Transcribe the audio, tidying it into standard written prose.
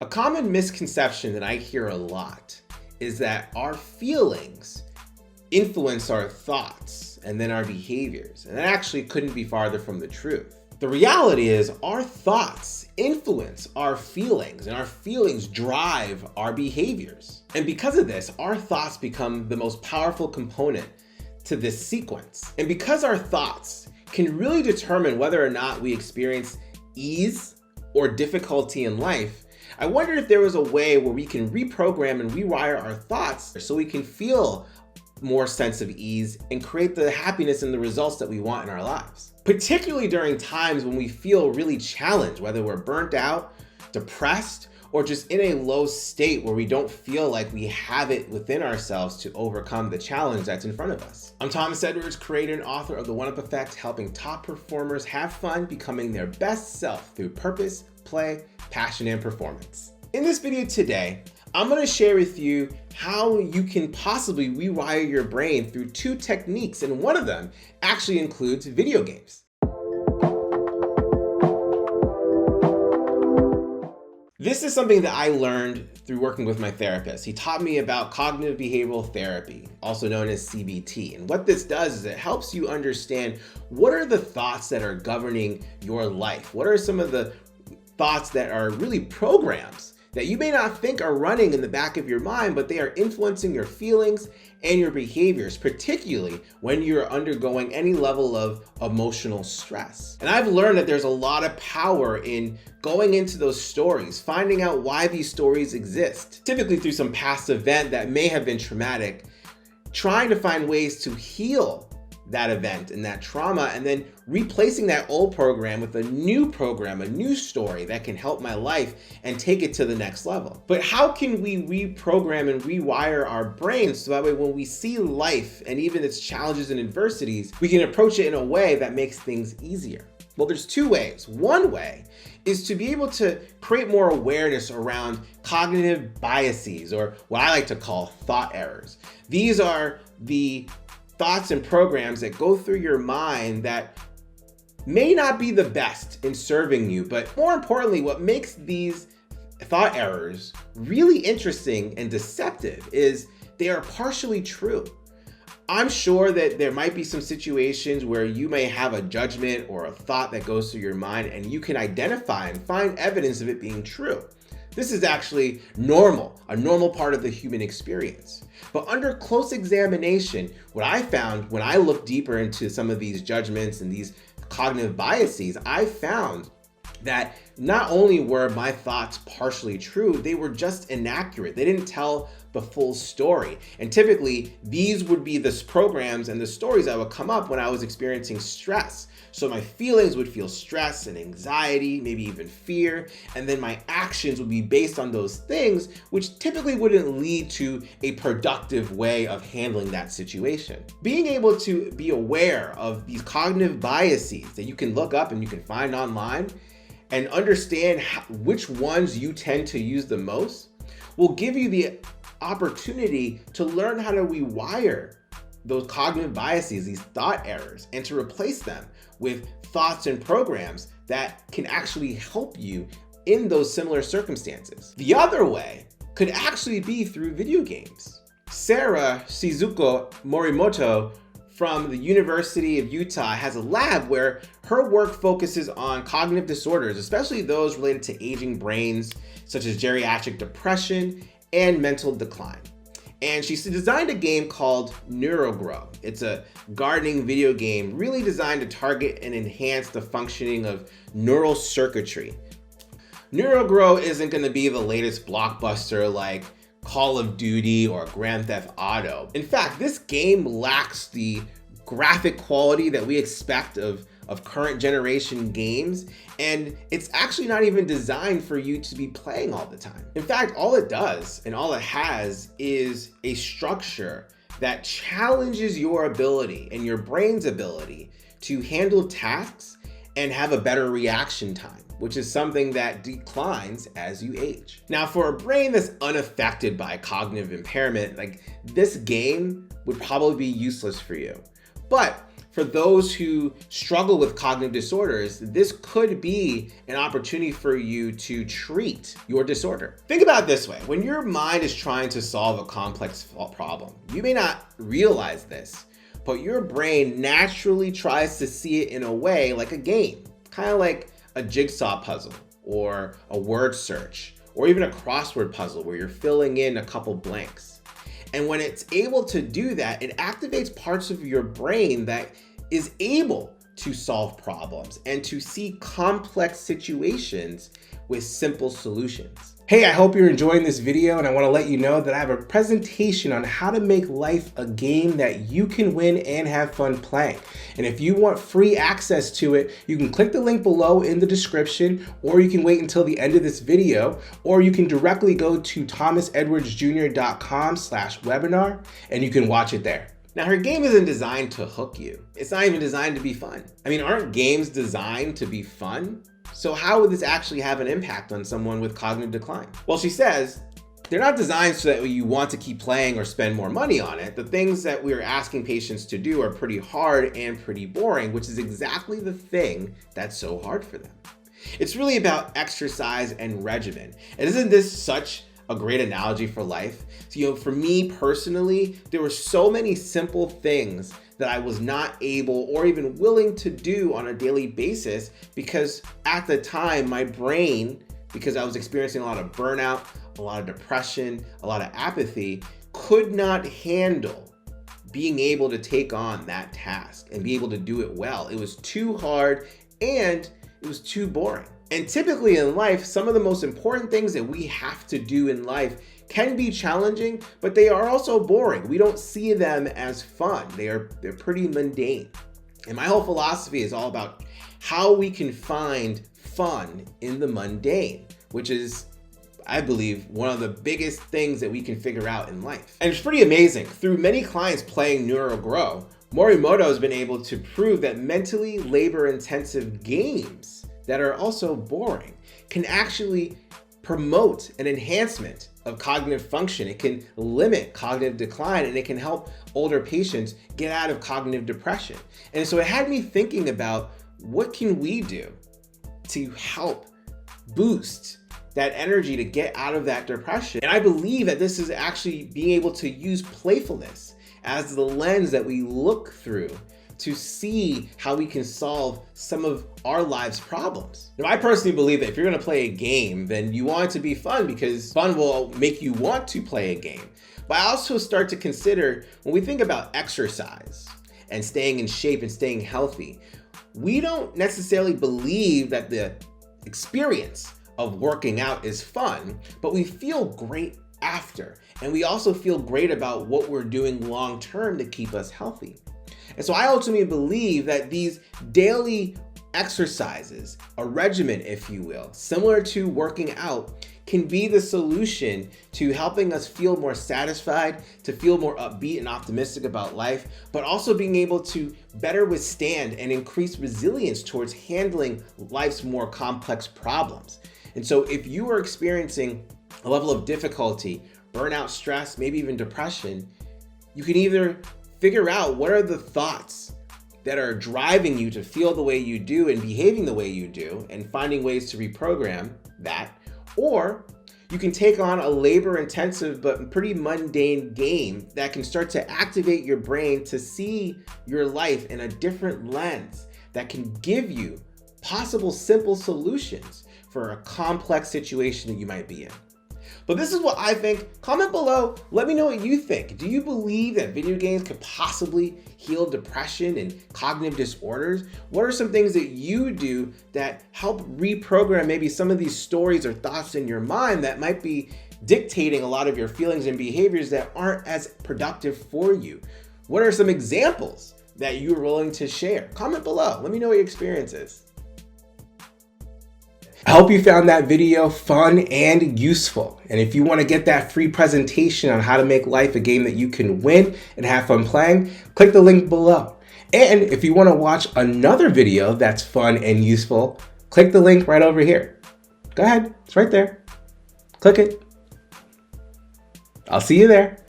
A common misconception that I hear a lot is that our feelings influence our thoughts and then our behaviors. And that actually couldn't be farther from the truth. The reality is our thoughts influence our feelings and our feelings drive our behaviors. And because of this, our thoughts become the most powerful component to this sequence. And because our thoughts can really determine whether or not we experience ease or difficulty in life, I wondered if there was a way where we can reprogram and rewire our thoughts so we can feel more sense of ease and create the happiness and the results that we want in our lives. Particularly during times when we feel really challenged, whether we're burnt out, depressed, or just in a low state where we don't feel like we have it within ourselves to overcome the challenge that's in front of us. I'm Thomas Edwards, creator and author of The One-Up Effect, helping top performers have fun becoming their best self through purpose, play, passion, and performance. In this video today, I'm going to share with you how you can possibly rewire your brain through two techniques, and one of them actually includes video games. This is something that I learned through working with my therapist. He taught me about cognitive behavioral therapy, also known as CBT. And what this does is it helps you understand what are the thoughts that are governing your life. What are some of the thoughts that are really programs that you may not think are running in the back of your mind, but they are influencing your feelings and your behaviors, particularly when you're undergoing any level of emotional stress. And I've learned that there's a lot of power in going into those stories, finding out why these stories exist, typically through some past event that may have been traumatic, trying to find ways to heal that event and that trauma, and then replacing that old program with a new program, a new story that can help my life and take it to the next level. But how can we reprogram and rewire our brains so that way when we see life and even its challenges and adversities, we can approach it in a way that makes things easier? Well, there's two ways. One way is to be able to create more awareness around cognitive biases, or what I like to call thought errors. These are the thoughts and programs that go through your mind that may not be the best in serving you, but more importantly, what makes these thought errors really interesting and deceptive is they are partially true. I'm sure that there might be some situations where you may have a judgment or a thought that goes through your mind and you can identify and find evidence of it being true. This is actually normal, a normal part of the human experience. But under close examination, what I found when I looked deeper into some of these judgments and these cognitive biases, I found that not only were my thoughts partially true, they were just inaccurate. They didn't tell the full story. And typically, these would be the programs and the stories that would come up when I was experiencing stress. So my feelings would feel stress and anxiety, maybe even fear, and then my actions would be based on those things, which typically wouldn't lead to a productive way of handling that situation. Being able to be aware of these cognitive biases that you can look up and you can find online and understand which ones you tend to use the most will give you the opportunity to learn how to rewire those cognitive biases, these thought errors, and to replace them with thoughts and programs that can actually help you in those similar circumstances. The other way could actually be through video games. Sarah Shizuko Morimoto from the University of Utah has a lab where her work focuses on cognitive disorders, especially those related to aging brains, such as geriatric depression and mental decline. And she's designed a game called Neurogrow. It's a gardening video game really designed to target and enhance the functioning of neural circuitry. Neurogrow isn't going to be the latest blockbuster like Call of Duty or Grand Theft Auto. In fact, this game lacks the graphic quality that we expect of current generation games, and it's actually not even designed for you to be playing all the time. In fact, all it does and all it has is a structure that challenges your ability and your brain's ability to handle tasks and have a better reaction time, which is something that declines as you age. Now, for a brain that's unaffected by cognitive impairment, like this game would probably be useless for you. But for those who struggle with cognitive disorders, this could be an opportunity for you to treat your disorder. Think about it this way. When your mind is trying to solve a complex problem, you may not realize this, but your brain naturally tries to see it in a way like a game, kind of like a jigsaw puzzle or a word search or even a crossword puzzle where you're filling in a couple blanks. And when it's able to do that, it activates parts of your brain that is able to solve problems and to see complex situations with simple solutions. Hey, I hope you're enjoying this video, and I want to let you know that I have a presentation on how to make life a game that you can win and have fun playing. And if you want free access to it, you can click the link below in the description, or you can wait until the end of this video, or you can directly go to thomasedwardsjr.com/webinar and you can watch it there. Now, her game isn't designed to hook you. It's not even designed to be fun. I mean, aren't games designed to be fun? So how would this actually have an impact on someone with cognitive decline? Well, she says, they're not designed so that you want to keep playing or spend more money on it. The things that we're asking patients to do are pretty hard and pretty boring, which is exactly the thing that's so hard for them. It's really about exercise and regimen. And isn't this such a great analogy for life? So, for me personally, there were so many simple things that I was not able or even willing to do on a daily basis because at the time, my brain, because I was experiencing a lot of burnout, a lot of depression, a lot of apathy, could not handle being able to take on that task and be able to do it well. It was too hard and it was too boring. And typically in life, some of the most important things that we have to do in life can be challenging, but they are also boring. We don't see them as fun. They're pretty mundane. And my whole philosophy is all about how we can find fun in the mundane, which is, I believe, one of the biggest things that we can figure out in life. And it's pretty amazing. Through many clients playing Neurogrow, Morimoto has been able to prove that mentally labor-intensive games that are also boring can actually promote an enhancement of cognitive function. It can limit cognitive decline, and it can help older patients get out of cognitive depression. And so it had me thinking about what can we do to help boost that energy to get out of that depression. And I believe that this is actually being able to use playfulness as the lens that we look through to see how we can solve some of our life's problems. Now, I personally believe that if you're gonna play a game, then you want it to be fun because fun will make you want to play a game. But I also start to consider, when we think about exercise and staying in shape and staying healthy, we don't necessarily believe that the experience of working out is fun, but we feel great after. And we also feel great about what we're doing long-term to keep us healthy. And so I ultimately believe that these daily exercises, a regimen, if you will, similar to working out, can be the solution to helping us feel more satisfied, to feel more upbeat and optimistic about life, but also being able to better withstand and increase resilience towards handling life's more complex problems. And so if you are experiencing a level of difficulty, burnout, stress, maybe even depression, you can either figure out what are the thoughts that are driving you to feel the way you do and behaving the way you do and finding ways to reprogram that, or you can take on a labor-intensive but pretty mundane game that can start to activate your brain to see your life in a different lens that can give you possible simple solutions for a complex situation that you might be in. But this is what I think. Comment below. Let me know what you think. Do you believe that video games could possibly heal depression and cognitive disorders? What are some things that you do that help reprogram maybe some of these stories or thoughts in your mind that might be dictating a lot of your feelings and behaviors that aren't as productive for you? What are some examples that you're willing to share? Comment below. Let me know what your experience is. I hope you found that video fun and useful. And if you want to get that free presentation on how to make life a game that you can win and have fun playing, click the link below. And if you want to watch another video that's fun and useful, click the link right over here. Go ahead, it's right there. Click it. I'll see you there.